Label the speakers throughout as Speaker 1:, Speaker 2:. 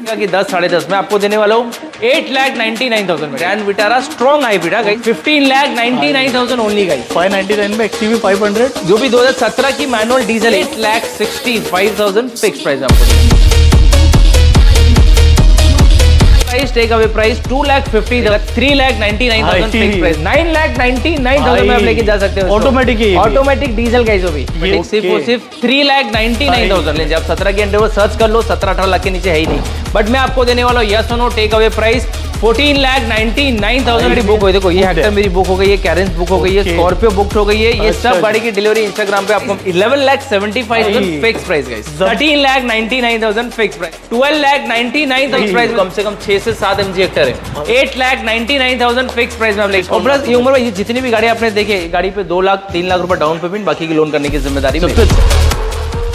Speaker 1: कि 10 साढ़े 10 में आपको देने वाला हूँ 8,99,000 में ग्रैंड विटारा स्ट्रॉन्ग हाइब्रिड है गाइस 15,99,000 ओनली गाइस
Speaker 2: 599 में XCV 500
Speaker 1: जो भी 2017 की मैनुअल डीजल 8,65,000 फिक्स प्राइस आपको price take away price 2,50,000 3,99,000 fix price 9,99,000 में आप लेके जा सकते हो
Speaker 2: ऑटोमेटिक ही
Speaker 1: ऑटोमेटिक डीजल गाइस वो भी सिर्फ और सिर्फ 3,99,000 ले आप 17 के अंडर वो सर्च कर लो 17-18 लाख के नीचे है ही नहीं बट मैं आपको देने वाला हूँ यस और no take away price 14,99,000 book हुई देखो ये हेक्टर मेरी बुक हो गई है कैरेंस बुक हो गई है स्कॉर्पियो बुक हो गई है ये सब गाड़ी की डिलीवरी इंस्टाग्राम पे आपको 11,75,000 fix price guys 13,99,000 fix price 12,99,000 price कम से कम 6 से 7 MG हेक्टर है 8,99,000 फिक्स प्राइस में आप लेंगे और प्लस ये उम्र में जितनी भी गाड़ी आपने देखी गाड़ी पे 2 लाख 3 लाख रुपए डाउन पेमेंट बाकी की लोन करने की जिम्मेदारी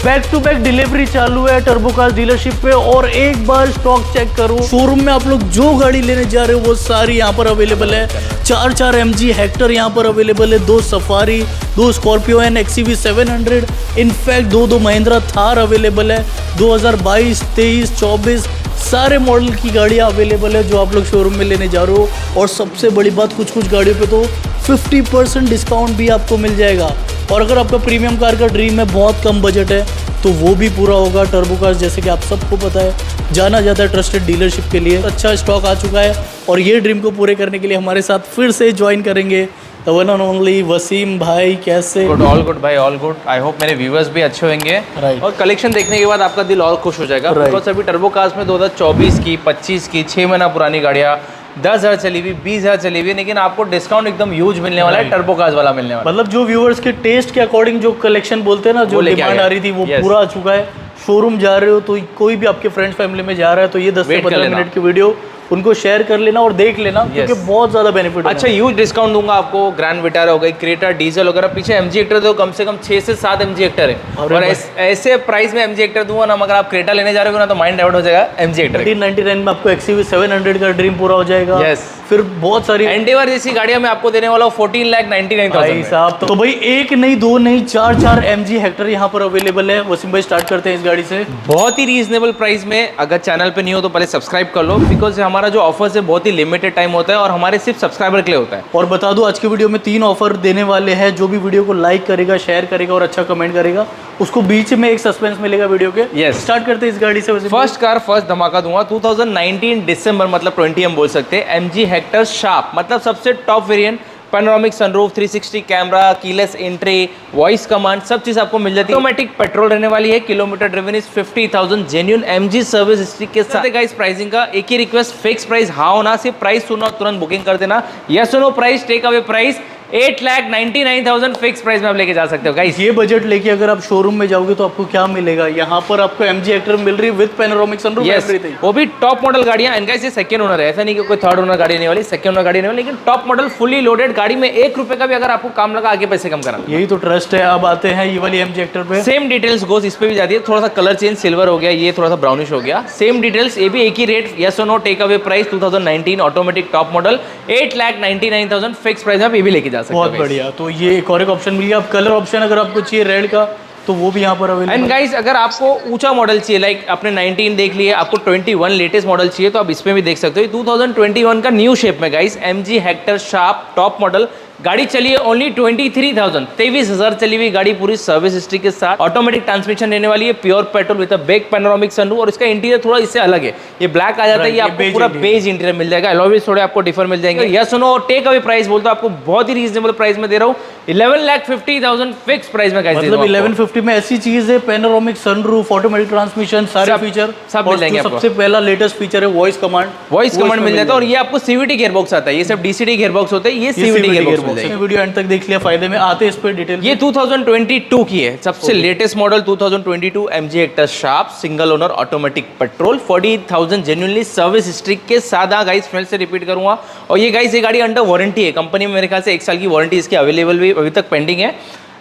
Speaker 2: बैक टू बैक डिलीवरी चालू है टर्बो कार्स डीलरशिप पे और एक बार स्टॉक चेक करो शोरूम में आप लोग जो गाड़ी लेने जा रहे हो वो सारी यहाँ पर अवेलेबल है 4 MG हेक्टर यहाँ पर अवेलेबल है 2 safari 2 Scorpio and XCV 700 in fact 2 Mahindra Thar available है 2022 23 24 सारे मॉडल की गाड़ियाँ अवेलेबल है जो आप लोग शोरूम में लेने जा रहे हो और सबसे बड़ी बात कुछ गाड़ियों पे तो 50% डिस्काउंट भी आपको मिल जाएगा और अगर आपका प्रीमियम कार का ड्रीम है बहुत कम बजट है तो वो भी पूरा होगा टर्बो कार्स जैसे कि आप सबको पता है जाना जाता है ट्रस्टेड डीलरशिप के लिए अच्छा स्टॉक आ चुका है और ये ड्रीम को पूरे करने के लिए हमारे साथ फिर से ज्वाइन करेंगे the one and only Wasim भाई कैसे
Speaker 1: ऑल गुड भाई ऑल गुड आई होप मेरे व्यूअर्स भी अच्छे होंगे और कलेक्शन देखने के बाद आपका दिल और खुश हो जाएगा बिकॉज अभी टर्बो कार्स में 2024 की 25 की 6 महीना पुरानी गाड़ियाँ 10,000 चली हुई 20,000 चली हुई लेकिन आपको डिस्काउंट एकदम ह्यूज मिलने वाला है टर्बो कार्स वाला मिलने वाला
Speaker 2: मतलब जो व्यूअर्स के टेस्ट के अकॉर्डिंग जो कलेक्शन बोलते हैं ना जो डिमांड आ रही थी वो पूरा आ चुका है शोरूम जा रहे हो तो कोई भी आपके फ्रेंड्स फैमिली में जा रहा है तो ये 10 से 15 मिनट की वीडियो उनको शेयर कर लेना और देख लेना क्योंकि बहुत ज्यादा बेनिफिट
Speaker 1: अच्छा ह्यूज डिस्काउंट दूंगा आपको ग्रैंड विटारा हो गई क्रेटा डीजल वगैरह पीछे MG हेक्टर तो कम से कम 6 से 7 MG हेक्टर है और ऐसे प्राइस में MG हेक्टर दूंगा ना अगर आप क्रेटा लेने जा रहे हो ना तो माइंड डाइवर्ट हो जाएगा MG हेक्टर
Speaker 2: 1399 में आपको XCV 700 का ड्रीम पूरा हो जाएगा फिर बहुत सारी
Speaker 1: एंडेवर जैसी गाड़ियां मैं आपको देने वाला हूँ 14,99,000
Speaker 2: साहब तो भाई एक नहीं दो नहीं 4 MG हेक्टर यहाँ पर अवेलेबल है वसीम भाई स्टार्ट करते हैं इस गाड़ी से
Speaker 1: बहुत ही रीजनेबल प्राइस में अगर चैनल पे नहीं हो तो पहले सब्सक्राइब कर लो बिकॉज हमारा जो ऑफर है बहुत ही लिमिटेड टाइम होता है और हमारे सिर्फ सब्सक्राइबर के लिए होता है
Speaker 2: और बता दो आज की वीडियो में 3 ऑफर देने वाले हैं जो भी वीडियो को लाइक करेगा शेयर करेगा और अच्छा कमेंट करेगा उसको बीच में एक सस्पेंस मिलेगा वीडियो के स्टार्ट करते हैं इस गाड़ी से
Speaker 1: फर्स्ट कार फर्स्ट धमाका दूंगा 2019 दिसंबर मतलब 20 हम बोल सकते हैं MG हेक्टर शार्प मतलब सबसे top variant panoramic sunroof 360 camera keyless entry voice command सब चीज आपको मिल जाती है ऑटोमेटिक पेट्रोल रहने वाली है kilometre driven is 50,000 genuine MG service history के साथ गाइस प्राइसिंग का एक ही रिक्वेस्ट फिक्स प्राइस हाँ ना सिर्फ प्राइस सुनो तुरंत बुकिंग कर देना यस सुनो price take away price 8,99,000 fix price में आप लेके जा सकते हो गाइस
Speaker 2: ये बजट लेके अगर आप शोरूम में जाओगे तो आपको क्या मिलेगा यहाँ पर आपको MG हेक्टर मिल रही है विद पैनोरामिक सनरूफ एवरीथिंग
Speaker 1: वो भी टॉप मॉडल गाड़ियां एंड गाइस ये सेकंड ओनर है ऐसा नहीं कि कोई थर्ड ओनर गाड़ी नहीं वाली सेकंड ओनर गाड़ी नहीं वाली लेकिन टॉप मॉडल फुली लोडेड गाड़ी में 1 रुपए का भी अगर आपको काम लगा आगे पैसे कम कराना
Speaker 2: यही तो ट्रस्ट है अब आते हैं ये वाली MG हेक्टर पे
Speaker 1: सेम डिटेल्स गोस इस पे भी जाती है थोड़ा सा कलर चेंज सिल्वर हो गया ये थोड़ा सा ब्राउनिश हो गया सेम डिटेल्स ये भी एक ही रेट यस और no take away price 2019 automatic top model 8,99,000 fix price में आप ये भी लेके जा सकते हो
Speaker 2: बहुत बढ़िया तो ये एक और एक ऑप्शन मिल गया अब कलर ऑप्शन अगर आपको चाहिए रेड का तो वो भी यहाँ पर अवेलेबल
Speaker 1: एंड गाइस अगर आपको ऊंचा मॉडल चाहिए लाइक आपने 19 देख लिया आपको 21 लेटेस्ट मॉडल चाहिए तो आप इसमें भी देख सकते हो 2021 का न्यू शेप में guys MG Hector sharp top model गाड़ी चली ओनली 23,000 चली हुई गाड़ी पूरी सर्विस हिस्ट्री के साथ ऑटोमेटिक ट्रांसमिशन रहने वाली है pure petrol with a big panoramic sunroof और इसका इंटीरियर थोड़ा इससे अलग है ये ब्लैक आ जाता है ये आपको पूरा बेज इंटीरियर मिल जाएगा अलॉयज थोड़े आपको डिफर मिल जाएंगे यस सुनो टेक अवे प्राइस बोलते आपको बहुत ही रीजनेबल प्राइस में दे रहा हूँ 11,50,000 फिक्स प्राइस में गाइस
Speaker 2: मतलब 1150 में ऐसी चीज है पैनोरामिक सनरूफ ऑटोमेटिक ट्रांसमिशन सारे फीचर
Speaker 1: सब मिल जाएंगे आपको
Speaker 2: सबसे पहला लेटेस्ट फीचर है वॉइस कमांड
Speaker 1: मिल जाता है और ये आपको CVT गियरबॉक्स आता है ये सब DCT गियरबॉक्स होते हैं ये CVT गियरबॉक्स
Speaker 2: वीडियो एंड तक देख लिया फायदे में आते इस पे डिटेल
Speaker 1: ये 2022 की है सबसे latest model 2022 MG Hector sharp single owner automatic petrol 40,000 genuinely service history के साथ गाइस फ्रेंड से रिपीट करूंगा और ये गाइस ये गाड़ी अंडर वारंटी है कंपनी में मेरे ख्याल से 1 साल की वारंटी इसकी अवेलेबल भी अभी तक पेंडिंग है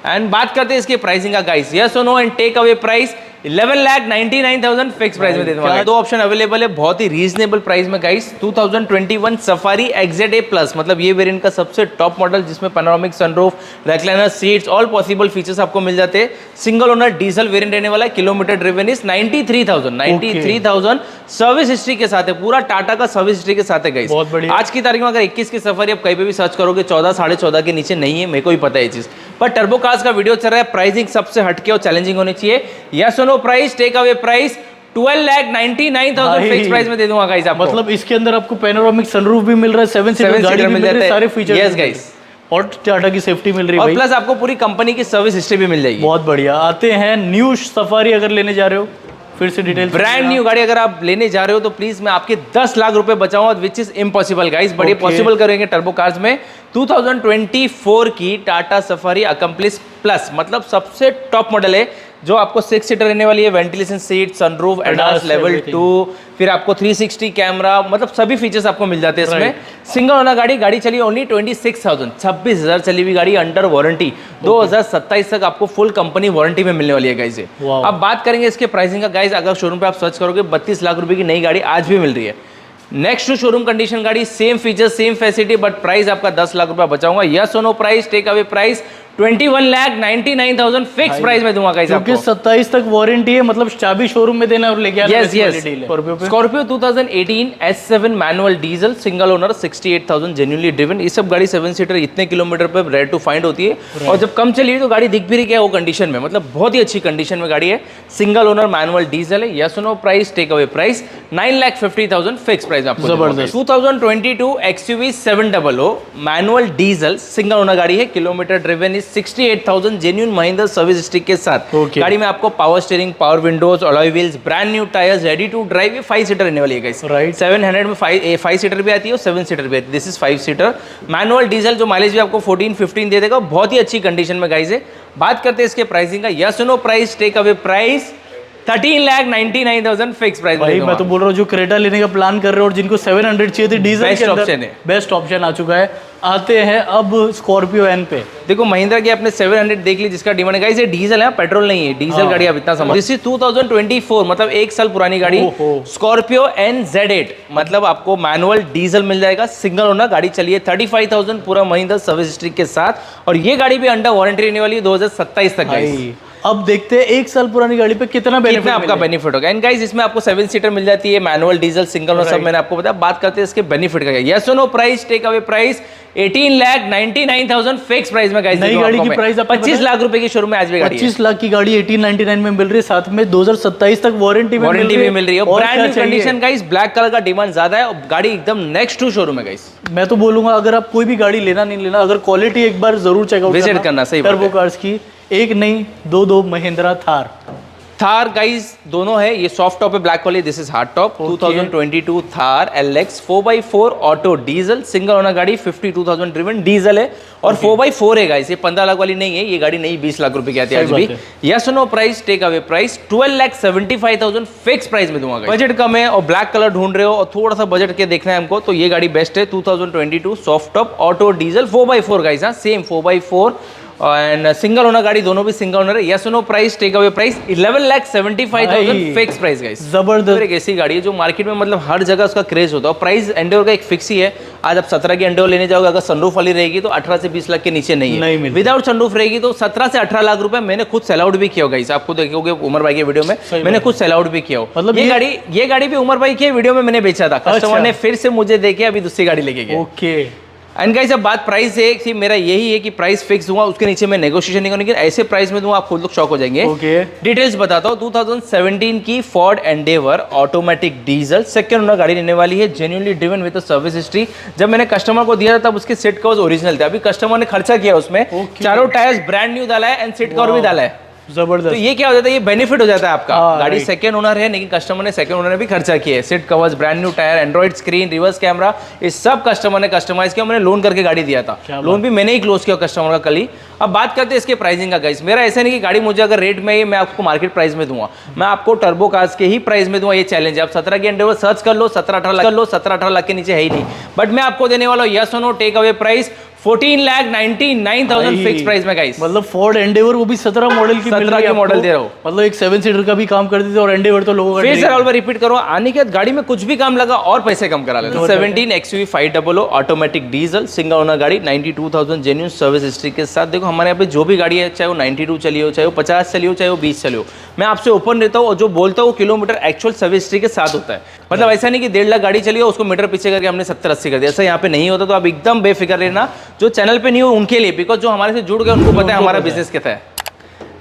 Speaker 1: एंड बात करते हैं इसके प्राइसिंग का गाइस यस और no and take away price 11,99,000 fix price में दे दूंगा। दो ऑप्शन अवेलेबल है बहुत ही रीजनेबल प्राइस में गाइस। 2021 सफारी XZA प्लस, मतलब ये वेरिएंट का सबसे टॉप मॉडल जिसमें panoramic sunroof, recliner seats, all possible features आपको मिल जाते हैं। सिंगल ओनर डीजल वेरिएंट रहने वाला है। Kilometre driven is 93,000 service history के साथ है, पूरा टाटा का सर्विस हिस्ट्री के साथ है गाइस।
Speaker 2: बहुत बढ़िया।
Speaker 1: आज की तारीख में अगर 21 की सफारी आप कहीं पे भी सर्च करोगे 14 14.5 के नीचे नहीं है, मेरे को भी पता है ये चीज। पर टर्बो कार्स का वीडियो चल रहा है, प्राइसिंग सबसे हटके और चैलेंजिंग होनी चाहिए। यस और no price, take away price 12,99,000 fix price में दे दूंगा गाइस आपको।
Speaker 2: मतलब इसके अंदर आपको पैनोरामिक सनरूफ भी मिल रहा है, 7 सीटर गाड़ी भी मिल रही है, सारे फीचर्स।
Speaker 1: यस गाइस,
Speaker 2: और टाटा की सेफ्टी मिल रही है
Speaker 1: और प्लस आपको पूरी कंपनी की सर्विस हिस्ट्री भी मिल जाएगी।
Speaker 2: बहुत बढ़िया। आते हैं न्यू सफारी अगर लेने जा रहे हो, फिर से डिटेल।
Speaker 1: ब्रांड न्यू गाड़ी अगर आप लेने जा रहे हो तो प्लीज मैं आपके 10 लाख रुपए बचाऊंगा, which is impossible guys, but ये पॉसिबल करेंगे टर्बो कार्स में। 2024 की टाटा सफारी अकम्प्लिस प्लस, मतलब सबसे टॉप मॉडल है जो आपको 6 सीटर रहने वाली है, ventilation seat, sunroof, ADAS level 2, फिर आपको 360 कैमरा, मतलब सभी फीचर्स आपको मिल जाते हैं इसमें। सिंगल ओनर गाड़ी चली ओनली 26,000, 26,000 चली हुई गाड़ी अंडर वारंटी। 2027 तक आपको फुल कंपनी वारंटी में मिलने वाली है गाइस। अब बात करेंगे इसके प्राइसिंग का गाइस। अगर शोरूम पे आप सर्च करोगे 32 लाख रुपए की नई गाड़ी आज भी मिल रही है। नेक्स्ट टू शोरूम कंडीशन गाड़ी, same feature same facility, but price आपका 10 लाख रुपया बचाऊंगा। यस और no price, take away price 21,99,000 fix price में दूंगा गाइस आपको।
Speaker 2: क्योंकि 27 तक वारंटी है, मतलब चाबी शोरूम में देना और लेके आना।
Speaker 1: Yes Scorpio 2018 S7 manual diesel single owner 68,000 genuinely driven. ये सब गाड़ी 7 सीटर इतने किलोमीटर पे रेयर टू फाइंड होती है, और जब कम चली है तो गाड़ी दिख भी रही है वो कंडीशन में, मतलब बहुत ही अच्छी कंडीशन में गाड़ी है। सिंगल ओनर मैनुअल डीजल है। Yes no price, take away price 9,50,000 fix price आपको।
Speaker 2: जबरदस्त।
Speaker 1: 2022 XUV 700 manual diesel single owner गाड़ी है। Kilometre driven 68,000 genuine Mahindra service history के साथ। गाड़ी में आपको power steering, power windows, alloy wheels, brand new tyres, ready to drive. 5 seater रहने वाली है गाइस। 700 में 5 सीटर भी आती है और 7 सीटर भी आती है। This is 5 seater manual diesel, जो माइलेज भी आपको 14-15 दे देगा, बहुत ही अच्छी कंडीशन में गाइस है। बात करते हैं इसके प्राइसिंग का। Yes no price, take away price 13,99,000 fix price.
Speaker 2: भाई मैं तो बोल रहा हूँ जो क्रेटा लेने का प्लान कर रहे हो और जिनको 700 चाहिए थी डीजल के अंदर, बेस्ट ऑप्शन आ चुका है। आते हैं अब स्कॉर्पियो एन पे।
Speaker 1: देखो महिंद्रा की आपने 700 देख ली जिसका डिमांड है गाइस, ये डीजल है, पेट्रोल नहीं है, डीजल गाड़ी आप इतना समझ। दिस इज 2024, मतलब 1 साल पुरानी गाड़ी, स्कॉर्पियो NZ8, मतलब आपको मैनुअल डीजल मिल जाएगा। सिंगल ओनर गाड़ी चलिए 35,000 पूरा महिंद्रा सर्विस हिस्ट्री के साथ, और ये गाड़ी भी अंडर वारंटी रहने वाली है 2027 तक गाइस।
Speaker 2: अब देखते हैं 1 साल पुरानी गाड़ी पे कितना
Speaker 1: आपका बेनिफिट होगा। एंड गाइस इसमें आपको 7 सीटर मिल जाती है, मैनुअल डीजल सिंगल ओनर, सब मैंने आपको बताया। बात करते हैं इसके बेनिफिट का। Yes no price, take away price 18,99,000 fix price में गाइस।
Speaker 2: नई गाड़ी की प्राइस
Speaker 1: 25 लाख रुपए की शोरूम में आज भी गाड़ी
Speaker 2: 25 लाख की गाड़ी 1899 में मिल रही है, साथ में 2027 तक वारंटी भी
Speaker 1: मिल रही है। Brand new condition guys, black colour का डिमांड ज्यादा है और गाड़ी एकदम नेक्स्ट टू शोरूम है गाइस।
Speaker 2: मैं तो बोलूंगा अगर आप कोई भी गाड़ी लेना नहीं लेना, अगर क्वालिटी एक बार जरूर चेकआउट
Speaker 1: विजिट करना। सही
Speaker 2: टर्बो कार्स की एक नहीं दो महिंद्रा थार
Speaker 1: गाइस दोनों है। ये सॉफ्ट टॉप है ब्लैक वाली, this is hard top. 2022 Thar LX 4x4 auto diesel single owner गाड़ी, 52,000 ड्रिवन डीजल है और 4x4 है गाइस। ये 15 लाख वाली नहीं है, ये गाड़ी नहीं 20 लाख रुपए की आती है आज भी। Yes no price, take away price 12,75,000 fix price में दूंगा। बजट कम है और ब्लैक कलर ढूंढ रहे हो और थोड़ा सा बजट के देखना है हमको, तो ये गाड़ी बेस्ट है। 2022 soft top auto diesel 4x4 guys, same 4x4 and single owner गाड़ी, दोनों भी सिंगल ओनर है। Yes no price, take away price 11,75,000 fix price guys.
Speaker 2: जबरदस्त।
Speaker 1: एक ऐसी गाड़ी है जो मार्केट में मतलब हर जगह उसका क्रेज होता है। प्राइस एंडेवर का एक फिक्स ही है। आज आप 17 की एंडेवर लेने जाओगे, अगर सनरूफ वाली रहेगी तो 18 से 20 लाख के नीचे नहीं है। विदाउट सनरूफ रहेगी तो 17 से 18 लाख रुपए। मैंने खुद सेल आउट भी किया गाइस, आपको देखोगे उमर भाई के वीडियो में मैंने खुद सेल आउट भी किया। मतलब ये गाड़ी भी उमर भाई के वीडियो में मैंने बेचा था, कस्टमर ने फिर से मुझे देके अभी दूसरी गाड़ी लेके गया।
Speaker 2: ओके।
Speaker 1: एंड गाइस अब बात प्राइस है कि मेरा यही है कि प्राइस फिक्स दूंगा, उसके नीचे मैं नेगोशिएशन नहीं करूंगा, लेकिन ऐसे प्राइस में दूंगा आप खुद लोग शॉक हो जाएंगे। डिटेल्स बताता हूँ। 2017 की Ford Endeavour automatic diesel second owner गाड़ी रहने वाली है, genuinely driven with service history. जब मैंने कस्टमर को दिया था तब उसके सीट कवर्स ओरिजिनल थे, अभी कस्टमर ने खर्चा किया उसमें, चारों टायर्स ब्रांड न्यू डाला है एंड सीट कवर भी डाला है।
Speaker 2: जबरदस्त।
Speaker 1: तो ये क्या हो जाता है, ये बेनिफिट हो जाता है आपका। गाड़ी सेकंड ओनर है लेकिन कस्टमर ने सेकंड ओनर ने भी खर्चा किया है। Seat covers, brand new tyre, Android screen, reverse camera, ये सब कस्टमर ने कस्टमाइज किया। मैंने लोन करके गाड़ी दिया था, लोन भी मैंने ही क्लोज किया कस्टमर का कल ही। अब बात करते हैं इसके प्राइसिंग का गाइस। मेरा ऐसा नहीं कि गाड़ी मुझे अगर रेट में मैं आपको मार्केट प्राइस में दूंगा, मैं आपको टर्बो कार्स के ही प्राइस में दूंगा। ये चैलेंज है। आप 17 की एंडेवर सर्च कर लो, 17-18 लाख के नीचे है ही नहीं। बट मैं आपको देने वाला हूँ यस और no take away price 14,99,000 fix price में गाइस।
Speaker 2: मतलब फोर्ड एंडेवर वो भी 17 मॉडल की मिल
Speaker 1: 17
Speaker 2: रही है
Speaker 1: के मॉडल
Speaker 2: आपको।
Speaker 1: दे रहा हूँ।
Speaker 2: मतलब एक 7 सीटर का भी काम कर देते और एंडेवर तो लोगों का
Speaker 1: फिर
Speaker 2: dream
Speaker 1: सर और मैं रिपीट करूँ, आने के बाद गाड़ी में कुछ भी काम लगा और पैसे कम करा लेते। 17 XUV 500 automatic diesel single owner गाड़ी, 92,000 जेन्युइन सर्विस हिस्ट्री के साथ। देखो हमारे यहाँ पे जो भी गाड़ी है, चाहे वो 92 चली हो, चाहे वो 50 चली हो, चाहे वो 20 चली हो, मैं आपसे ओपन रहता हूँ और जो बोलता हूँ वो किलोमीटर एक्चुअल सर्विस हिस्ट्री के साथ होता है। मतलब ऐसा नहीं कि 1.5 लाख गाड़ी चली हो उसको मीटर पीछे करके हमने 70-80 कर दिया, ऐसा यहाँ पे नहीं होता। तो आप एकदम बेफिक्र रहना, जो चैनल पे नहीं हो उनके लिए, बिकॉज जो हमारे से जुड़ गए उनको पता है हमारा बिजनेस कैसा है।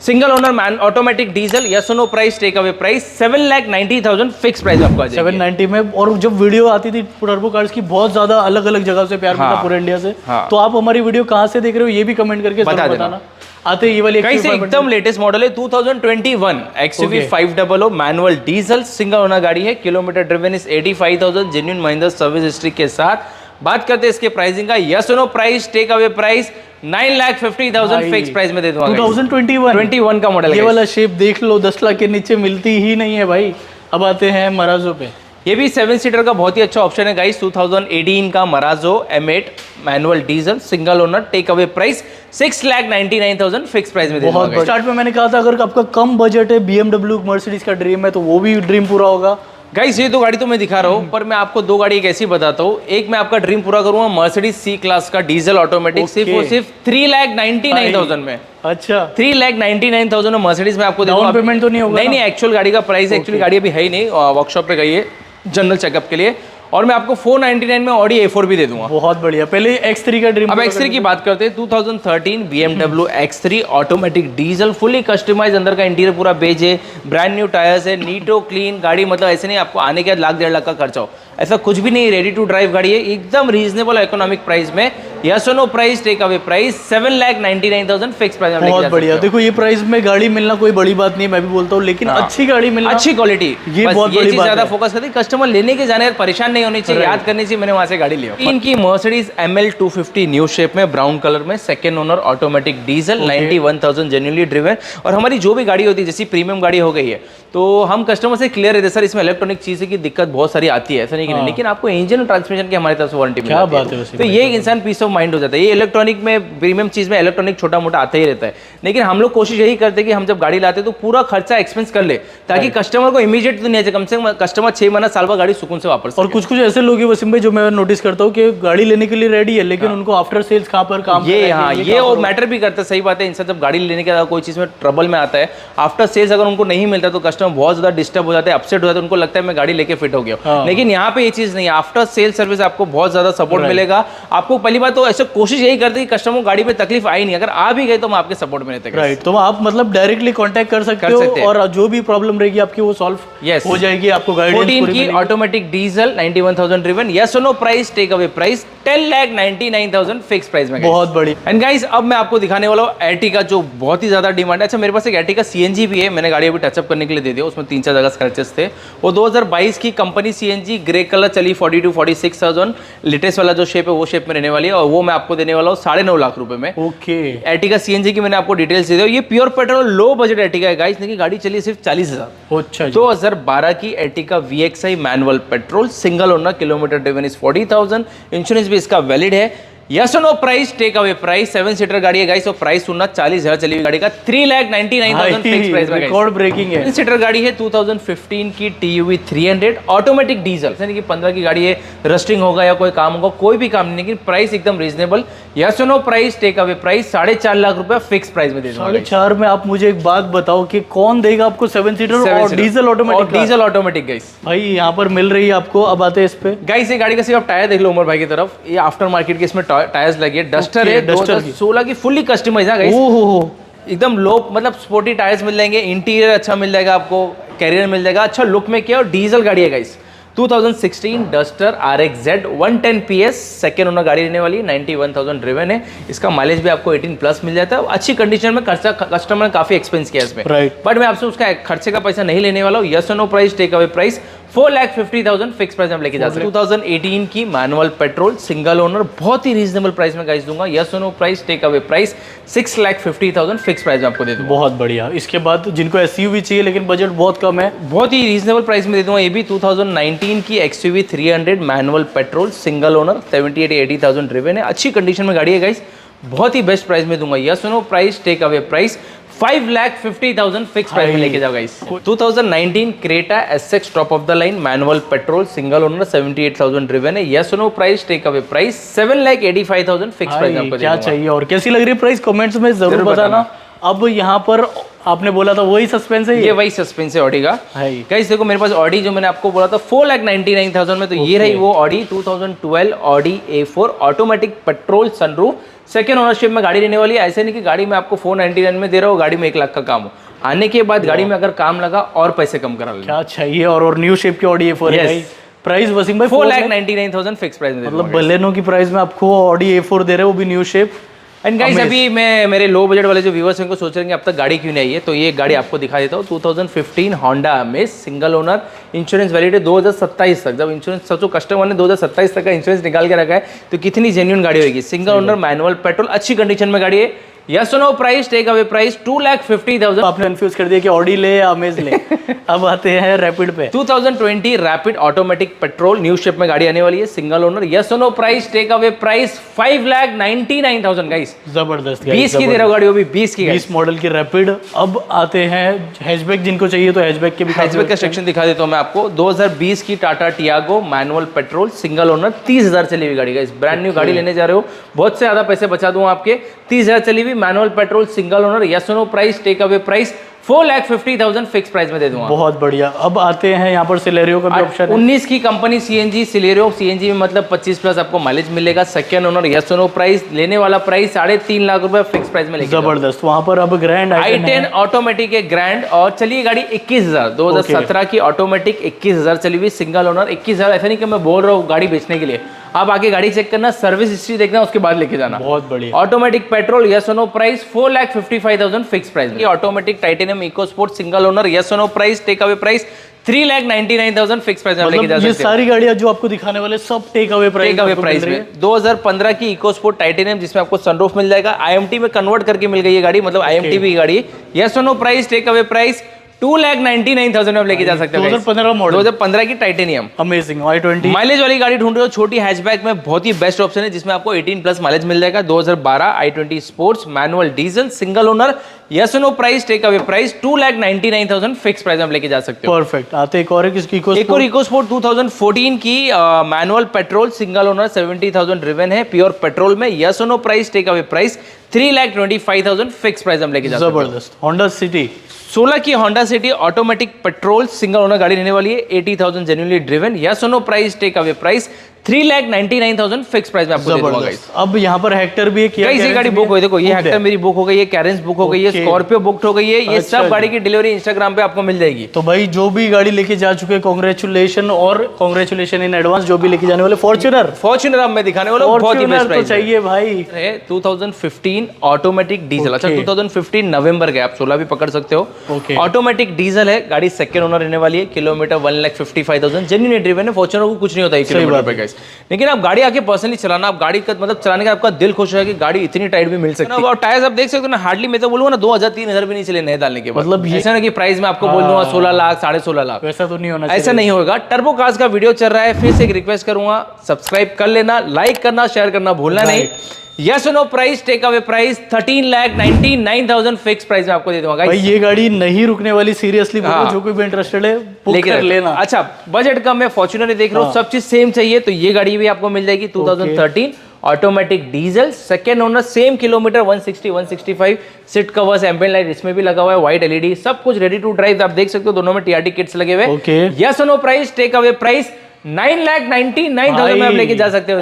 Speaker 1: Single owner man automatic diesel, yes no price, take away price 7,90,000 fix price आपको आ जाएगी
Speaker 2: 790 में। और जब वीडियो आती थी टर्बो कार्स की, बहुत ज्यादा अलग अलग जगह से प्यार मिलता पूरे इंडिया से। तो आप हमारी वीडियो कहाँ से देख रहे हो ये भी कमेंट करके
Speaker 1: बता
Speaker 2: जरूर बताना। आते ये वाली
Speaker 1: कैसे एकदम लेटेस्ट मॉडल है 2021 XUV 500 manual diesel single owner गाड़ी है, kilometre driven is 85,000 genuine Mahindra service history के साथ। बात करते हैं इसके प्राइसिंग का, yes no price, take away price 9,50,000 fix price में दे दूंगा। 2021 का मॉडल,
Speaker 2: ये वाला शेप देख लो, 10 लाख के नीचे मिलती ही नहीं है भाई। अब आते हैं मराजो पे।
Speaker 1: ये भी 7 सीटर का बहुत ही अच्छा ऑप्शन है गाइस। 2018 का Marazzo M8 manual diesel single owner, take away price 6,99,000 fix price में दे दूंगा।
Speaker 2: बहुत स्टार्ट में मैंने कहा था अगर आपका कम बजट है, BMW मर्सिडीज का ड्रीम है, तो वो भी ड्रीम पूरा होगा।
Speaker 1: गाइस ये 2 गाड़ी तो मैं दिखा रहा हूँ, पर मैं आपको 2 गाड़ी एक ऐसी बताता हूँ। एक मैं आपका ड्रीम पूरा करूंगा मर्सिडीज C क्लास का डीजल ऑटोमेटिक, सिर्फ और सिर्फ 3,99,000 में।
Speaker 2: अच्छा,
Speaker 1: 3,99,000 में मर्सिडीज में आपको
Speaker 2: डाउन पेमेंट तो नहीं होगा?
Speaker 1: नहीं, एक्चुअल गाड़ी का प्राइस, एक्चुअली गाड़ी अभी है ही नहीं, वर्कशॉप पे गई है जनरल चेकअप के लिए। और मैं आपको 499 में ऑडी A4 भी दे दूंगा।
Speaker 2: बहुत बढ़िया। पहले X3 का ड्रीम।
Speaker 1: अब X3 की बात करते हैं, 2013 BMW X3 automatic diesel, fully customise, अंदर का इंटीरियर पूरा बेज है, ब्रांड न्यू टायर्स है, नीटो क्लीन गाड़ी। मतलब ऐसे नहीं आपको आने के बाद 1,00,000-1,50,000 का खर्चा हो, ऐसा कुछ भी नहीं। रेडी टू ड्राइव गाड़ी है, एकदम रीजनेबल इकोनॉमिक प्राइस में। Yes no price, take away price 7,99,000 fix price में।
Speaker 2: बहुत बढ़िया। देखो ये प्राइस में गाड़ी मिलना कोई बड़ी बात नहीं है, मैं भी बोलता हूँ, लेकिन अच्छी गाड़ी मिलना, अच्छी
Speaker 1: क्वालिटी,
Speaker 2: ये बहुत बड़ी बात है।
Speaker 1: ज्यादा फोकस करते हैं। कस्टमर लेने के जाने परेशान नहीं होनी चाहिए, याद करनी चाहिए मैंने वहां से गाड़ी लिया। इनकी मर्सिडीज ML 250 न्यू शेप में, ब्राउन कलर में, second owner automatic diesel, 91,000 genuinely driven. और हमारी जो भी गाड़ी होती है, जैसी प्रीमियम गाड़ी हो गई है, तो हम कस्टमर से क्लियर रहते सर इसमें इलेक्ट्रॉनिक चीज़ की दिक्कत बहुत सारी आती है, ऐसा नहीं कि नहीं, लेकिन आपको इंजन और ट्रांसमिशन की हमारी तरफ से वारंटी मिलती है। क्या बात है। तो ये एक इंसान पीस ऑफ माइंड हो जाता है। ये इलेक्ट्रॉनिक में, प्रीमियम चीज़ में इलेक्ट्रॉनिक छोटा मोटा आता ही रहता है, लेकिन हम लोग कोशिश यही करते हैं कि हम जब गाड़ी लाते हैं तो पूरा खर्चा एक्सपेंस कर ले, ताकि कस्टमर को इमीडिएट तो नहीं, कम से कम कस्टमर 6 महीना साल बाद गाड़ी सुकून से वापस।
Speaker 2: और कुछ ऐसे लोग हैं वसीम भाई जो मैं नोटिस करता हूँ कि गाड़ी लेने के लिए रेडी है, लेकिन उनको आफ्टर सेल्स कहाँ पर काम,
Speaker 1: ये वो मैटर भी करता है। सही बात है, इंसान जब गाड़ी लेने के बाद कोई चीज़ में ट्रबल में आता है, आफ्टर सेल्स अगर उनको नहीं मिलता तो कस्टमर बहुत ज्यादा डिस्टर्ब हो जाते हैं, अपसेट हो जाते हैं, उनको लगता है मैं गाड़ी लेके फिट हो गया। लेकिन यहाँ पे ये चीज नहीं है, आफ्टर सेल सर्विस आपको बहुत ज्यादा सपोर्ट मिलेगा। आपको पहली बात तो ऐसे कोशिश यही करते हैं कि कस्टमर को गाड़ी पे तकलीफ आई नहीं, अगर आ भी गए तो हम आपके सपोर्ट में रहते हैं।
Speaker 2: राइट, तो आप मतलब डायरेक्टली कांटेक्ट कर सकते हो और जो भी प्रॉब्लम रहेगी आपकी वो सॉल्व हो जाएगी। आपको गाइडेंस
Speaker 1: 14 की automatic diesel, 91,000 driven, yes no price, take away price 10,99,000 fix price में।
Speaker 2: बहुत बड़ी।
Speaker 1: एंड गाइस अब मैं आपको दिखाने वाला हूँ एर्टिगा, जो बहुत ही ज्यादा डिमांड है। अच्छा, मेरे पास एक एर्टिगा CNG भी है, मैंने गाड़ी अभी टचअप करने के लिए दे दिया, उसमें 3-4 जगह स्क्रैचेस थे। वो 2022 की कंपनी CNG ग्रे कलर चली, 42-46,000, लेटेस्ट वाला जो शेप है वो शेप में रहने वाली है, और वो मैं आपको देने वाला हूँ 9.5 लाख रुपए में।
Speaker 2: ओके,
Speaker 1: एर्टिगा CNG की मैंने आपको डिटेल्स दे दी। ये pure petrol low budget Ertiga है गाइस, लेकिन गाड़ी चली सिर्फ 40,000।
Speaker 2: अच्छा,
Speaker 1: 2012 की Ertiga VXI manual petrol single owner, kilometre driven is 40,000, insurance भी इसका वैलिड है। Yes no price, take away price, 7 seater गाड़ी है गाइस, और प्राइस सुनना 40,000 चली हुई गाड़ी का 3,99,000 फिक्स प्राइस में।
Speaker 2: रिकॉर्ड ब्रेकिंग है।
Speaker 1: 7 सीटर गाड़ी है, 2015 की TUV 300 ऑटोमेटिक डीजल, यानी कि 15 की गाड़ी है, रस्टिंग होगा या कोई काम होगा, कोई भी काम नहीं, लेकिन प्राइस एकदम reasonable. Yes no price, take away price 4.5 lakh रुपए फिक्स प्राइस में दे दूंगा।
Speaker 2: 4.5 में आप मुझे एक बात बताओ कि कौन देगा आपको 7 सीटर और diesel automatic?
Speaker 1: Diesel automatic guys
Speaker 2: भाई यहाँ पर मिल रही है आपको। अब आते हैं इस पे
Speaker 1: गाइस, ये गाड़ी का सिर्फ आप टायर देख लो उमर भाई की तरफ, ये आफ्टर मार्केट के इसमें टायर्स लगे, डस्टर है 2016 की, फुल्ली कस्टमाइज है गाइस। एकदम लो, मतलब स्पोर्टी टायर्स मिल जाएंगे, इंटीरियर अच्छा मिल जाएगा आपको, कैरियर मिल जाएगा, अच्छा लुक में किया, और डीजल गाड़ी है guys. 2016 duster RXZ 110 PS, second owner गाड़ी रहने वाली है, 91,000 ड्रिवन है। इसका माइलेज भी आपको 18+ मिल जाता है, अच्छी कंडीशन में। कस्टमर ने काफी एक्सपेंस किया इसमें, बट मैं आपसे उसका खर्चे का पैसा नहीं लेने वाला हूँ। Yes no price, take away price 4,50,000 fix price हम लेके जा सकते हैं। 2018 की मैनुअल पेट्रोल सिंगल ओनर, बहुत ही रीजनेबल प्राइस में गाइस दूंगा। Yes no price, take away price 6,50,000 fix price में आपको दे दूंगा।
Speaker 2: बहुत बढ़िया। इसके बाद जिनको SUV चाहिए लेकिन बजट बहुत कम है,
Speaker 1: बहुत ही रीजनेबल प्राइस में दे दूंगा। ये भी 2019 2019 की XUV 300 manual petrol single owner 78,000 driven है, अच्छी कंडीशन में गाड़ी है गाइस, बहुत ही बेस्ट प्राइस में दूंगा। यस सुनो price, take away price 5,50,000 fix price में लेके जाओ guys. 2019 Creta SX top of the line manual petrol single owner 78,000 driven है। यस सुनो price, take away price 7,85,000 fix price आपको
Speaker 2: क्या चाहिए और कैसी लग रही है प्राइस कमेंट्स में जरूर बताना। अब यहाँ पर आपने बोला था वही सस्पेंस है,
Speaker 1: ये वही सस्पेंस है ऑडी का। गाइस देखो मेरे पास ऑडी जो मैंने आपको बोला था 4,99,000 में, तो ये रही वो Audi 2012 Audi A4 automatic petrol sunroof, second ownership में गाड़ी लेने वाली है। ऐसे नहीं कि गाड़ी में आपको 499 में दे रहा हो, गाड़ी में 1 लाख का काम हो, आने के बाद गाड़ी में अगर काम लगा और पैसे कम करा लो।
Speaker 2: क्या चाहिए और न्यू शेप की ऑडी A4 है। प्राइस वसीम भाई
Speaker 1: 4,99,000 फिक्स प्राइस में,
Speaker 2: मतलब बलेनो की प्राइस में आपको ऑडी A4 दे रहे हो, वो भी न्यू शेप।
Speaker 1: एंड गाइस अभी मैं मेरे लो बजट वाले जो व्यूअर्स हैं उनको सोच रहे हैं कि अब तक गाड़ी क्यों नहीं आई है, तो ये गाड़ी आपको दिखा देता हूँ। 2015 Honda amaze single owner, insurance valid है 2027 तक। जब इंश्योरेंस सोचो कस्टमर ने 2027 तक का इंश्योरेंस निकाल के रखा है तो कितनी जेन्युइन गाड़ी होगी। सिंगल ओनर मैनुअल पेट्रोल, अच्छी कंडीशन में गाड़ी है। यस सुनो प्राइस, टेक अवे प्राइस 2,50,000।
Speaker 2: आपने कंफ्यूज कर दिया कि ऑडी ले या अमेज ले। अब आते हैं रैपिड पे।
Speaker 1: 2020 Rapid automatic petrol new shape में गाड़ी आने वाली है, सिंगल ओनर। यस सुनो price, take away price 5,99,000 guys.
Speaker 2: जबरदस्त
Speaker 1: 20 की दे रहा हूं गाड़ी, वो भी 20 की,
Speaker 2: 20 मॉडल की रैपिड। अब आते हैं हैचबैक, जिनको चाहिए तो हैचबैक के भी,
Speaker 1: हैचबैक का सेक्शन दिखा देता हूं मैं आपको। 2020 की Tata Tiago manual petrol single owner, 30,000 चली हुई गाड़ी गाइस, ब्रांड न्यू गाड़ी लेने जा रहे हो, बहुत से ज्यादा पैसे बचा दूं आपके। 30,000 चली हुई manual petrol single owner. Yes सुनो price, take away price 4,50,000 fix price में दे दूंगा।
Speaker 2: बहुत बढ़िया। अब आते हैं यहाँ पर सिलेरियो का भी ऑप्शन है।
Speaker 1: 19 की कंपनी CNG सिलेरियो, CNG में मतलब 25 प्लस आपको माइलेज मिलेगा, सेकंड ओनर। यस सुनो प्राइस, लेने वाला प्राइस 3.5 लाख रुपए फिक्स प्राइस में लेके
Speaker 2: जबरदस्त। वहां पर अब ग्रैंड
Speaker 1: i10 ऑटोमेटिक है ग्रैंड, और चलिए गाड़ी 21,000 2017 की ऑटोमेटिक 21,000 चली हुई सिंगल ओनर। 21,000 ऐसा नहीं कि मैं बोल रहा हूँ गाड़ी बेचने के लिए, आप आगे गाड़ी चेक करना, सर्विस हिस्ट्री देखना, उसके बाद लेके जाना।
Speaker 2: बहुत बढ़िया।
Speaker 1: Automatic petrol yes no price 4,55,000 fix price में। Automatic titanium EcoSport single owner, yes no price, take away price 3,99,000 fix price में लेके जा सकते हैं।
Speaker 2: ये सारी गाड़ियां जो आपको दिखाने वाले सब टेक अवे प्राइस
Speaker 1: में। 2015 की इको स्पोर्ट टाइटेनियम जिसमें आपको सनरूफ मिल जाएगा, IMT में कन्वर्ट करके मिल गई है गाड़ी, मतलब IMT भी गाड़ी। Yes no price, take away price 2,99,000 में आप लेके जा सकते हैं।
Speaker 2: 2015 मॉडल,
Speaker 1: 2015 की टाइटेनियम
Speaker 2: अमेजिंग i20
Speaker 1: माइलेज वाली गाड़ी ढूंढ रहे हो, छोटी हैचबैक में बहुत ही बेस्ट ऑप्शन है, जिसमें आपको 18 प्लस माइलेज मिल जाएगा। 2012 i20 sports manual diesel single owner, yes no price, take away price 2,99,000 fix price में आप लेके जा सकते हो।
Speaker 2: परफेक्ट। आते एक और
Speaker 1: इको स्पोर्ट 2014 की manual petrol single owner 70,000 driven है, प्योर पेट्रोल में। Yes no price, take away price 3,25,000 fix price हम लेके जा सकते हैं।
Speaker 2: जबरदस्त। होंडा सिटी
Speaker 1: 16 की Honda City automatic petrol single owner गाड़ी रहने वाली है, 80,000 genuinely driven. Yes no price, take away price 3,99,000 fix price में आपको दे दूंगा गाइस।
Speaker 2: अब यहाँ पर हेक्टर भी है,
Speaker 1: ये गाड़ी बुक हुई, देखो ये हेक्टर मेरी बुक हो गई है, कैरेंस बुक हो गई है, स्कॉर्पियो बुक हो गई है, ये सब गाड़ी की डिलीवरी इंस्टाग्राम पे आपको मिल जाएगी।
Speaker 2: तो भाई जो भी गाड़ी लेके जा चुके हैं कांग्रेचुलेशन, और कांग्रेचुलेशन इन एडवांस जो भी लेके जाने वाले। फॉर्च्यूनर
Speaker 1: अब मैं दिखाने वाला हूं, बहुत ही बेस्ट प्राइस
Speaker 2: चाहिए भाई।
Speaker 1: 2015 ऑटोमेटिक डीजल, अच्छा 2015 नवंबर के, आप 16 भी पकड़ सकते हो। ऑटोमेटिक डीजल है गाड़ी, सेकंड ओनर रहने वाली है, किलोमीटर 1,55,000 जेन्युइन ड्रिवन है। फॉर्च्यूनर को कुछ नहीं होता है किलोमीटर पे गाइस, लेकिन आप गाड़ी आके पर्सनली चलाना, आप गाड़ी का मतलब चलाने का आपका दिल खुश है कि गाड़ी इतनी टाइट भी मिल सकती है। और टायर्स आप देख सकते हो ना, हार्डली मैं तो बोलूंगा ना 2,000-3,000 भी नहीं चले नए डालने के बाद। मतलब ऐसा ना कि प्राइस में आपको बोल दूंगा 16 लाख 16.5 लाख,
Speaker 2: वैसा तो नहीं होना,
Speaker 1: ऐसा नहीं होगा। टर्बो कार्स का वीडियो चल रहा है, फिर से एक रिक्वेस्ट करूंगा, सब्सक्राइब कर लेना, लाइक करना, शेयर करना भूलना नहीं। Yes no price, take away price 13,99,000 fix price में आपको दे दूंगा।
Speaker 2: भाई ये गाड़ी नहीं रुकने वाली, सीरियसली जो कोई भी इंटरेस्टेड है लेकर लेना।
Speaker 1: अच्छा बजट कम है, फॉर्च्यूनर देख रहा हूँ, सब चीज सेम चाहिए तो ये गाड़ी भी आपको मिल जाएगी। 2013 automatic diesel, second owner, same kilometre 160-165, seat covers, ambient light इसमें भी लगा हुआ है, व्हाइट LED, सब कुछ रेडी टू ड्राइव। आप देख सकते हो दोनों में TRT किट्स लगे हुए। Yes no price, take away price 9,99,000 में आप लेके जा सकते हो।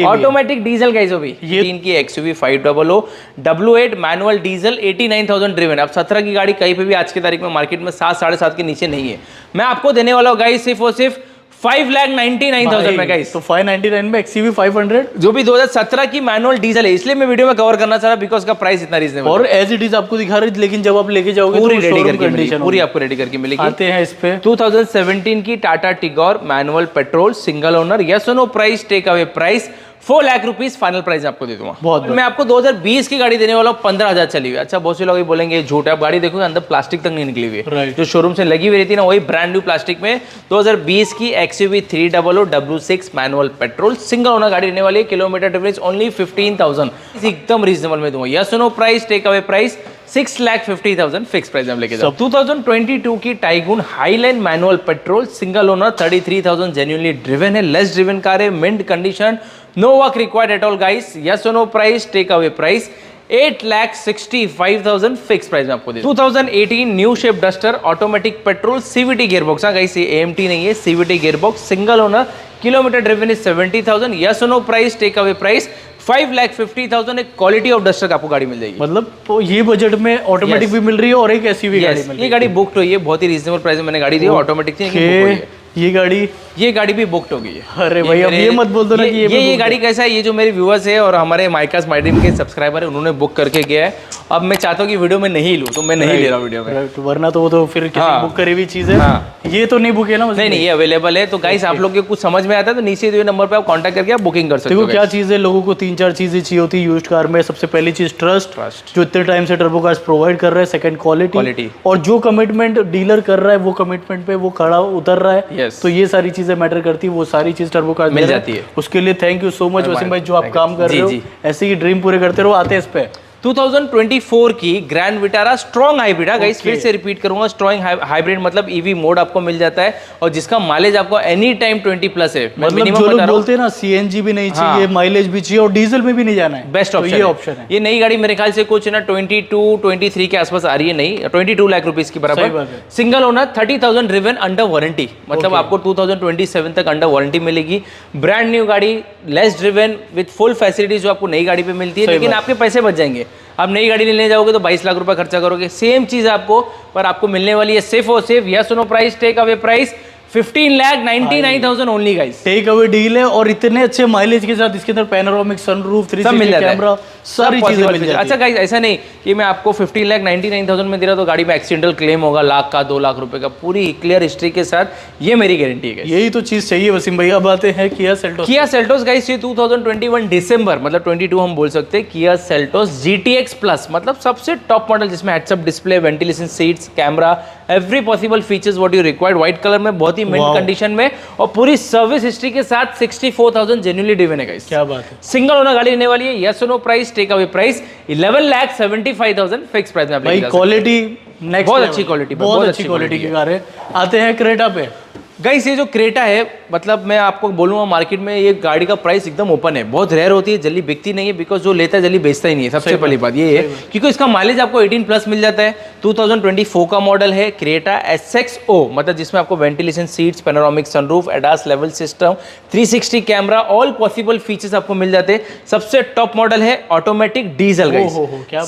Speaker 1: ऑटोमेटिक डीजल गाइस, वो भी 3 की XUV 500 W8 manual diesel, 89,000 driven. अब 17 की गाड़ी कहीं पे भी आज की तारीख में मार्केट में 7-7.5 के नीचे नहीं है। मैं आपको देने वाला हूँ गाइस सिर्फ और सिर्फ 5,99,000 में गाइस।
Speaker 2: तो 599 में XUV 500
Speaker 1: जो भी 2017 की मैनुअल डीजल है, इसलिए मैं वीडियो में कवर करना चाह रहा बिकॉज का प्राइस इतना रीजनेबल,
Speaker 2: और एज इट इज आपको दिखा रही, लेकिन जब आप लेके जाओगे
Speaker 1: पूरी रेडी करके मिलेगी, पूरी आपको रेडी करके मिलेगी।
Speaker 2: आते हैं इस पे
Speaker 1: 2017 की Tata Tigor manual petrol single owner, yes no price, take away price 4 lakh rupees final price आपको दे दूंगा।
Speaker 2: बहुत
Speaker 1: मैं आपको 2020 की गाड़ी देने वाला हूँ, 15,000 चली हुई। अच्छा, बहुत से लोग बोलेंगे ये झूठ है, आप गाड़ी देखोगे अंदर प्लास्टिक तक नहीं निकली हुई है,
Speaker 2: Right.
Speaker 1: जो शोरूम से लगी हुई रहती है ना, वही ब्रांड न्यू प्लास्टिक में 2020 की XUV 300 W6 manual petrol single owner गाड़ी रहने वाली है। किलोमीटर डिफरेंस ओनली 15,000, एकदम रीजनेबल में दूंगा। Yes no price, take away price 6,50,000 fix price हम लेके जाओ। 2022 की Taigun Highline manual petrol single owner 33,000 genuinely driven है, लेस ड्रिवन कार है, mint condition, no work required at all guys. Yes no price, take away price 8,65,000 fix price में आपको दे। 2018 new shape Duster automatic petrol CVT gearbox, हाँ guys ये AMT नहीं है, CVT gearbox single owner, kilometre driven is 70,000। Yes no price, take away price 5,50,000। एक quality of duster आपको गाड़ी मिल जाएगी।
Speaker 2: मतलब तो ये बजट में ऑटोमेटिक भी मिल रही है और एक SUV गाड़ी मिल रही है।
Speaker 1: ये गाड़ी बुकड हुई है, बहुत ही रीजनेबल प्राइस में मैंने गाड़ी दी है, ऑटोमेटिक थी लेकिन booked हुई है।
Speaker 2: ये गाड़ी
Speaker 1: भी बुकड हो गई है।
Speaker 2: अरे भाई अब ये मत बोल दो ना कि
Speaker 1: ये गाड़ी कैसा है, ये जो मेरे व्यूअर्स है और हमारे माइकास माय ड्रीम के सब्सक्राइबर है, उन्होंने बुक करके गया है। अब मैं चाहता हूँ कि वीडियो में नहीं लूँ, तो मैं नहीं ले रहा वीडियो में,
Speaker 2: वरना तो वो तो फिर किसी बुक करी हुई चीज है। ये तो नहीं बुक है ना?
Speaker 1: नहीं, ये अवेलेबल है। तो गाइस आप लोग के कुछ समझ में आता है तो नीचे दिए नंबर पे आप कांटेक्ट करके आप बुकिंग कर सकते हो।
Speaker 2: देखो क्या चीज है, लोगों को 3-4 चीजें चाहिए होती है यूज्ड कार में। सबसे पहली चीज ट्रस्ट, जो इतने टाइम से टर्बो कार्स प्रोवाइड कर रहा है। सेकंड क्वालिटी, और जो कमिटमेंट डीलर कर रहा है वो कमिटमेंट पे वो खड़ा उतर रहा है। तो ये सारी चीजें मैटर करती है, वो सारी चीज टर्बो कार्स मिल जाती है। उसके लिए thank you so much Wasim भाई, जो आप काम कर रहे हो ऐसे ही ड्रीम पूरे करते रहो। आते हैं इस पे 2024 की ग्रैंड विटारा स्ट्रॉन्ग हाइब्रिड है गाइस, फिर से रिपीट करूंगा, स्ट्रॉन्ग हाइब्रिड मतलब ईवी मोड आपको मिल जाता है और जिसका माइलेज आपको एनी टाइम 20+ है। मतलब जो लोग बोलते हैं ना CNG भी नहीं चाहिए, माइलेज भी चाहिए और डीजल में भी नहीं जाना है,
Speaker 1: बेस्ट ऑप्शन,
Speaker 2: ये ऑप्शन है।
Speaker 1: ये नई गाड़ी मेरे ख्याल से कुछ ना 22-23 के आसपास आ रही है, नहीं 22 लाख रुपीस की बराबर। Single owner 30,000 driven under warranty, मतलब आपको 2027 तक अंडर वारंटी मिलेगी। ब्रांड न्यू गाड़ी, less driven with full facilities जो आपको नई गाड़ी पे मिलती है, लेकिन आपके पैसे बच जाएंगे। आप नई गाड़ी लेने जाओगे तो 22 लाख रुपए खर्चा करोगे, सेम चीज आपको पर आपको मिलने वाली है सिर्फ और सिर्फ yes no price, take away price 15,99,000 only guys.
Speaker 2: Take away deal है और इतने अच्छे माइलेज के साथ इसके अंदर पैनोरामिक सनरूफ, 360 कैमरा, सारी चीजें मिल जाती है।
Speaker 1: अच्छा गाइस, ऐसा नहीं कि मैं आपको 15,99,000 में दे रहा तो गाड़ी में एक्सीडेंटल क्लेम होगा लाख का 2 लाख रुपए का, पूरी क्लियर हिस्ट्री के साथ, ये मेरी गारंटी है।
Speaker 2: यही तो चीज चाहिए वसीम भाई। अब आते हैं किया सेल्टोस
Speaker 1: गाइस, ये 2021 दिसंबर मतलब 22 हम बोल सकते हैं। किया सेल्टोस GTX प्लस मतलब सबसे टॉप मॉडल, जिसमें heads up display, ventilation seats, camera, every possible features what you required, white colour में, बहुत ही मिंट कंडीशन में और पूरी सर्विस हिस्ट्री के साथ 64,000 जेन्युइनली ड्रिवन है गाइस।
Speaker 2: क्या बात है।
Speaker 1: सिंगल ओनर गाड़ी लेने वाली है, yes no price, take away price 11,75,000 fix price में आप
Speaker 2: भाई। क्वालिटी नेक्स्ट,
Speaker 1: बहुत अच्छी क्वालिटी,
Speaker 2: बहुत अच्छी क्वालिटी की कार है। आते हैं क्रेटा पे।
Speaker 1: गाइस, ये जो क्रेटा है, मतलब मैं आपको बोलूँगा मार्केट में ये गाड़ी का प्राइस एकदम ओपन है, बहुत रेयर होती है, जल्दी बिकती नहीं है, बिकॉज जो लेता है जल्दी बेचता ही नहीं है। सबसे पहली बात ये है क्योंकि इसका माइलेज आपको 18+ मिल जाता है। 2024 का मॉडल है क्रेटा SXO, मतलब जिसमें आपको ventilation seats, panoramic sunroof, ADAS level system, 360 camera, all possible features आपको मिल जाते हैं। सबसे टॉप मॉडल है automatic diesel guys,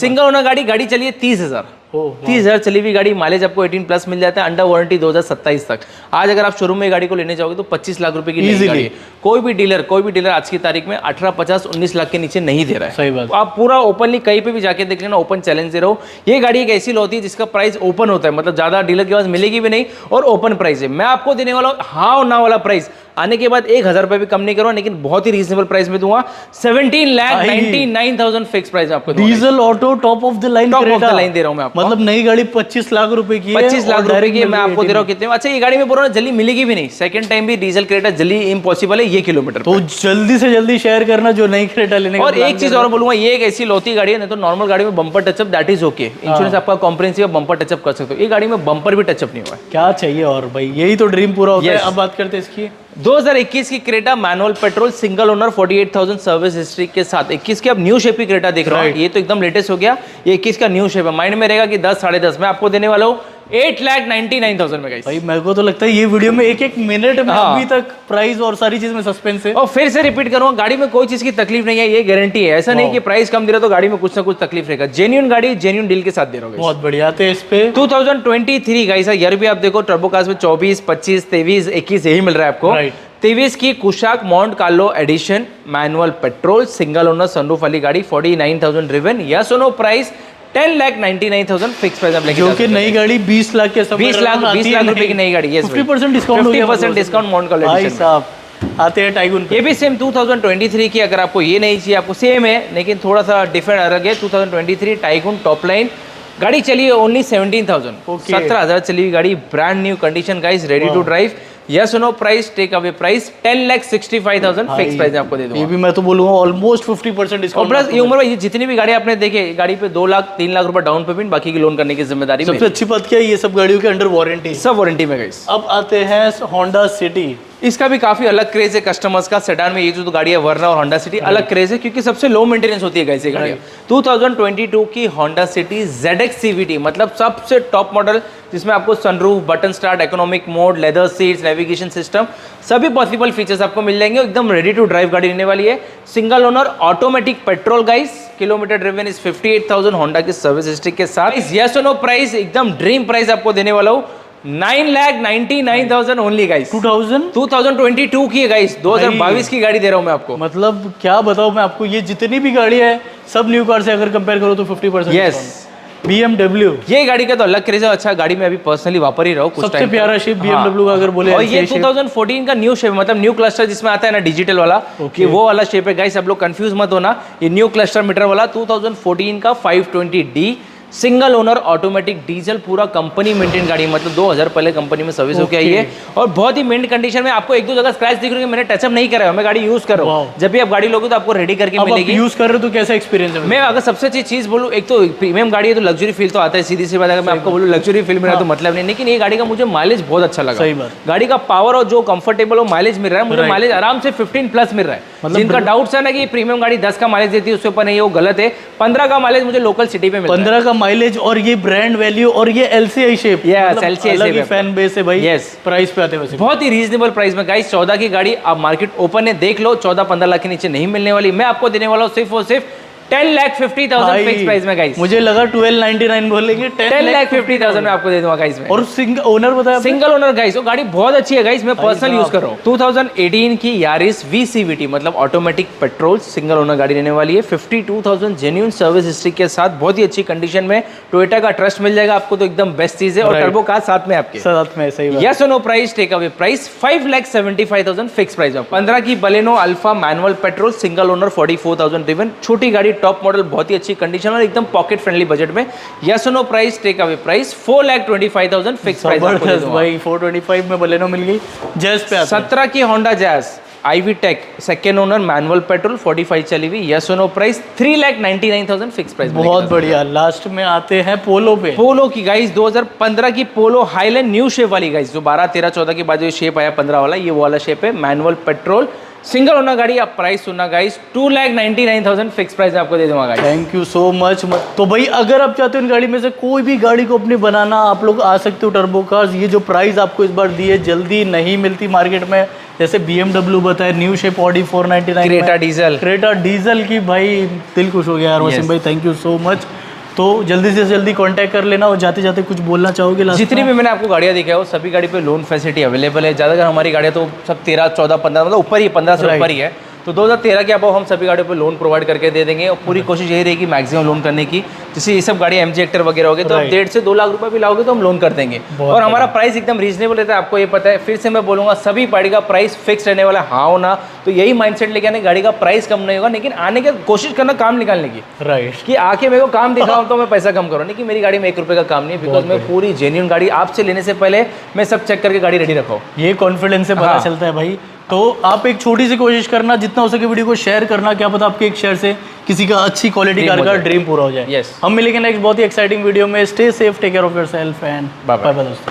Speaker 1: single owner गाड़ी चलिए 30,000 चली हुई गाड़ी, माइलेज आपको 18+ मिल जाता है, अंडर वारंटी 2027 तक। आज अगर आप शोरूम में गाड़ी को लेने जाओगे तो 25 लाख रुपए की नई गाड़ी है। कोई भी डीलर आज की तारीख में 18, 50, 19 लाख के नीचे नहीं दे रहा है।
Speaker 2: सही बात।
Speaker 1: आप पूरा ओपनली कहीं पे भी जाके देख लेना, ओपन चैलेंज दे रहा हूं। ये गाड़ी एक ऐसी होती है जिसका प्राइस ओपन होता है, मतलब ज्यादा डीलर के पास मिलेगी भी नहीं और ओपन प्राइस है। मैं आपको देने वाला हूं हाँ ना वाला प्राइस, आने के बाद 1,000 रुपए भी कम नहीं करूंगा, लेकिन बहुत ही रीजनेबल प्राइस में दूंगा। 17,99,000 फिक्स प्राइस आपको
Speaker 2: diesel auto top of the line
Speaker 1: दे रहा हूं मैं आपको।
Speaker 2: मतलब नई गाड़ी 25 लाख रुपए की,
Speaker 1: 25 लाख रुपए की मैं आपको दे रहा हूँ। कितने? अच्छा, ये गाड़ी में बोल रहा हूँ जल्दी मिलेगी भी नहीं, सेकंड टाइम भी डीजल क्रेटा जल्दी इम्पॉसिबल है ये किलोमीटर।
Speaker 2: तो जल्दी से जल्दी शेयर करना जो नई क्रेटा लेने का।
Speaker 1: और एक चीज और बोलूंगा, ये एक ऐसी लौती गाड़ी है, नहीं तो नॉर्मल गाड़ी में bumper touch-up that is okay, insurance आपका कॉम्प्रिहेंसिव, बम्पर टचअप कर सकते हो। ये गाड़ी में बम्पर भी टचअप नहीं हुआ है।
Speaker 2: क्या चाहिए और भाई, यही तो ड्रीम पूरा होता है। अब बात करते हैं इसकी
Speaker 1: 2021 की Creta manual petrol single owner 48,000 service history के साथ। 21 की अब न्यू शेप की क्रेटा देख रहा हूँ, ये तो एकदम लेटेस्ट हो गया। ये 21 का न्यू शेप है, माइंड में रहेगा कि 10, 10.5 मैं आपको देने वाला हूँ 8,99,000 में गाइस।
Speaker 2: भाई मेरे को तो लगता है ये वीडियो में एक मिनट में अभी तक प्राइस और सारी चीज में सस्पेंस है।
Speaker 1: और फिर से रिपीट करूंगा, गाड़ी में कोई चीज की तकलीफ नहीं है, ये गारंटी है। ऐसा नहीं कि प्राइस कम दे रहा तो गाड़ी में कुछ ना कुछ तकलीफ रहेगा। जेन्युइन गाड़ी जेन्युइन डील के साथ दे रहा हूं।
Speaker 2: बहुत बढ़िया। आते हैं इस पे
Speaker 1: 2023 गाइस, ईयर भी आप देखो, टर्बो कार्स में 24, 25, 23, 21 यही मिल रहा है आपको। 23 की Kushaq Monte Carlo edition manual petrol single owner sunroof वाली गाड़ी, 49,000 driven, yes no price 10,99,000 fix price आप लेके,
Speaker 2: जो कि नई गाड़ी 20 लाख के
Speaker 1: 20 लाख रुपए की नई गाड़ी,
Speaker 2: 50% डिस्काउंट
Speaker 1: 50% डिस्काउंट मॉन्ट कार्लो
Speaker 2: भाई साहब। आते हैं टाइगुन पे।
Speaker 1: ये भी सेम 2023 की, अगर आपको ये नहीं चाहिए, आपको सेम है लेकिन थोड़ा सा डिफरेंट अलग है। 2023 टाइगुन टॉप लाइन गाड़ी चली है ओनली 17,000, 17,000 चली हुई गाड़ी, brand new condition guys, ready to drive. Yes no price, take away price 10,65,000 fix price आपको दे दूंगा।
Speaker 2: ये भी मैं तो बोलूंगा ऑलमोस्ट 50% डिस्काउंट।
Speaker 1: प्लस ये उम्र में ये जितनी भी गाड़ी आपने देखे, गाड़ी पे 2 लाख 3 लाख रुपए डाउन पेमेंट, बाकी की लोन करने की जिम्मेदारी
Speaker 2: सबसे अच्छी बात क्या है, ये सब गाड़ियों के अंडर वारंटी,
Speaker 1: सब वारंटी में गाइस।
Speaker 2: अब आते हैं होंडा सिटी।
Speaker 1: इसका भी काफी अलग क्रेज है कस्टमर्स का। सेडान में ये जो गाड़ी है वर्ना और होंडा सिटी अलग क्रेज है, क्योंकि सबसे लो मेंटेनेंस होती है गाइस ये गाड़ी। 2022 की होंडा सिटी ZX CVT, मतलब सबसे टॉप मॉडल, जिसमें आपको sunroof, button start, economic mode, leather seats, navigation system, सभी पॉसिबल फीचर्स आपको मिल जाएंगे। एकदम रेडी टू ड्राइव गाड़ी रहने वाली है। Single owner automatic petrol guys, kilometre driven is 58,000 Honda की सर्विस हिस्ट्री के साथ। यस और नो प्राइस, एकदम ड्रीम प्राइस आपको देने वाला हूँ, 9,99,000 ओनली गाइस। 2022 की है गाइस, 2022 की गाड़ी दे रहा हूँ मैं आपको।
Speaker 2: मतलब क्या बताऊं मैं आपको, ये जितनी भी गाड़ी है सब न्यू कार से अगर कंपेयर करो तो 50%।
Speaker 1: यस,
Speaker 2: BMW,
Speaker 1: ये गाड़ी का तो अलग क्रेज है। अच्छा गाड़ी में अभी पर्सनली वापर ही रहा हूँ कुछ
Speaker 2: सबसे
Speaker 1: टाइम।
Speaker 2: प्यारा शेप BMW का अगर बोले।
Speaker 1: और ये 2014 का न्यू शेप, मतलब न्यू क्लस्टर जिसमें आता है ना डिजिटल वाला, कि वो वाला शेप है गाइस। सब लोग कंफ्यूज मत होना, ये न्यू क्लस्टर मीटर वाला 2014 का 520D single owner automatic diesel, पूरा कंपनी मेंटेन गाड़ी, मतलब 2000 पहले कंपनी में सर्विस होकर आई है और बहुत ही मिंट कंडीशन में। आपको 1-2 जगह स्क्रैच दिख रही है, मैंने टचअप नहीं करा है, मैं गाड़ी यूज कर रहा हूँ। जब भी आप गाड़ी लोगे तो आपको रेडी करके मिलेगी।
Speaker 2: यूज कर रहे हो तो कैसा एक्सपीरियंस है?
Speaker 1: मैं अगर सबसे अच्छी चीज बोलूँ, एक तो प्रीमियम गाड़ी है तो लग्जरी फील तो आता है, सीधी सी बात। अगर मैं आपको बोलूँ लग्जरी फील मेरा तो मतलब नहीं, लेकिन ये गाड़ी का मुझे माइलेज बहुत अच्छा लगा।
Speaker 2: सही बात।
Speaker 1: गाड़ी का पावर और जो कंफर्टेबल और माइलेज मिल रहा है, मुझे माइलेज आराम से 15+ मिल रहा है। जिनका डाउट्स है ना कि प्रीमियम गाड़ी 10 का माइलेज देती है, उसके ऊपर नहीं, वो गलत है। 15 का माइलेज मुझे लोकल सिटी पे मिल रहा है।
Speaker 2: 15 का माइलेज और ये ब्रांड वैल्यू और ये LCI शेप,
Speaker 1: LCI
Speaker 2: अलग ही फैन बेस है भाई। प्राइस पे आते हैं
Speaker 1: बहुत ही रीजनेबल प्राइस में गाइस। 14 की गाड़ी आप मार्केट ओपन है, देख लो, 14-15 लाख के नीचे नहीं मिलने वाली। मैं आपको देने वाला हूँ सिर्फ और सिर्फ 10,50,000 फिक्स प्राइस में गाइस।
Speaker 2: मुझे लगा 1299 बोलेंगे,
Speaker 1: 10,50,000 में आपको दे दूंगा गाइस में।
Speaker 2: और सिंगल ओनर बताया,
Speaker 1: सिंगल ओनर गाइस, वो गाड़ी बहुत अच्छी है गाइस, मैं पर्सनल यूज कर रहा हूँ। 2018 की यारिस VCVT, मतलब ऑटोमेटिक पेट्रोल, सिंगल ओनर गाड़ी रहने वाली है। 52,000 जेन्युइन सर्विस हिस्ट्री के साथ, बहुत ही अच्छी कंडीशन में। टोयोटा का ट्रस्ट मिल जाएगा आपको, तो एकदम बेस्ट चीज है। और टर्बो कार साथ में आपके
Speaker 2: साथ में। सही बात।
Speaker 1: यस और no price, take away price 5,75,000 fix price. 15 की Baleno Alpha manual petrol, single owner, 44,000 driven, छोटी गाड़ी, टॉप मॉडल, बहुत ही अच्छी कंडीशन और एकदम पॉकेट फ्रेंडली बजट में। यस और no price, take away price 4,25,000 fix price
Speaker 2: भाई। 425 में बलेनो मिल गई। जैज पे
Speaker 1: 17 की Honda Jazz IV tech, second owner, manual petrol, 45 चली हुई। यस और नो प्राइस 3,99,000 फिक्स प्राइस।
Speaker 2: बहुत बढ़िया। लास्ट में आते हैं पोलो पे।
Speaker 1: पोलो की गाइस 2015 की पोलो हाईलैंड न्यू शेप वाली गाइस, जो 12, 13, 14 के बाद जो शेप आया 15 वाला, ये वो वाला शेप है। मैनुअल पेट्रोल, सिंगल ओनर गाड़ी। आप प्राइस सुनना गाइस, 2,99,000 फिक्स प्राइस आपको दे दूंगा guys.
Speaker 2: Thank you so much. तो भाई अगर आप चाहते हो इन गाड़ी में से कोई भी गाड़ी को अपनी बनाना, आप लोग आ सकते हो टर्बो कार्स। ये जो प्राइस आपको इस बार दी है, जल्दी नहीं मिलती मार्केट में। जैसे BMW बताए, new shape Audi 499, Creta diesel की, भाई दिल खुश हो गया यार वसीम भाई, थैंक यू सो मच। तो जल्दी से जल्दी कांटेक्ट कर लेना। और जाते जाते कुछ बोलना चाहोगे?
Speaker 1: जितनी भी मैंने आपको गाड़ियाँ दिखाई हो, सभी गाड़ी पे लोन फैसिलिटी अवेलेबल है। ज़्यादातर हमारी गाड़ियाँ तो सब 13, 14, 15, मतलब ऊपर ही, 15 से ऊपर ही है। तो 2013 के अबाव हम सभी गाड़ियों पे लोन प्रोवाइड करके दे देंगे और पूरी कोशिश यही रहेगी मैक्सिमम लोन करने की। जैसे ये सब गाड़ी MG हेक्टर वगैरह होगी तो आप 1.5 से 2 लाख रुपए भी लाओगे तो हम लोन कर देंगे। और हमारा प्राइस एकदम रीजनेबल रहता है, आपको ये पता है। फिर से मैं बोलूँगा, सभी गाड़ी का प्राइस फिक्स रहने वाला है, हाँ हो ना। तो यही माइंडसेट लेके आने, गाड़ी का प्राइस कम नहीं होगा, लेकिन आने की कोशिश करना काम निकालने की।
Speaker 2: राइट।
Speaker 1: कि आके मेरे को काम दिखाओ तो मैं पैसा कम करूँ, नहीं कि मेरी गाड़ी में 1 रुपये का काम नहीं है। बिकॉज मैं पूरी जेन्युइन गाड़ी आपसे लेने से पहले मैं सब चेक करके गाड़ी रेडी रखा हूँ।
Speaker 2: ये कॉन्फिडेंस से पता चलता है भाई। तो आप एक छोटी सी कोशिश करना, जितना हो सके वीडियो को शेयर करना। क्या पता आपके एक शेयर से किसी का अच्छी क्वालिटी कार का ड्रीम पूरा हो जाए।
Speaker 1: यस।
Speaker 2: हम मिलेंगे नेक्स्ट बहुत ही एक्साइटिंग वीडियो में। Stay safe, take care of yourself and bye bye दोस्तों।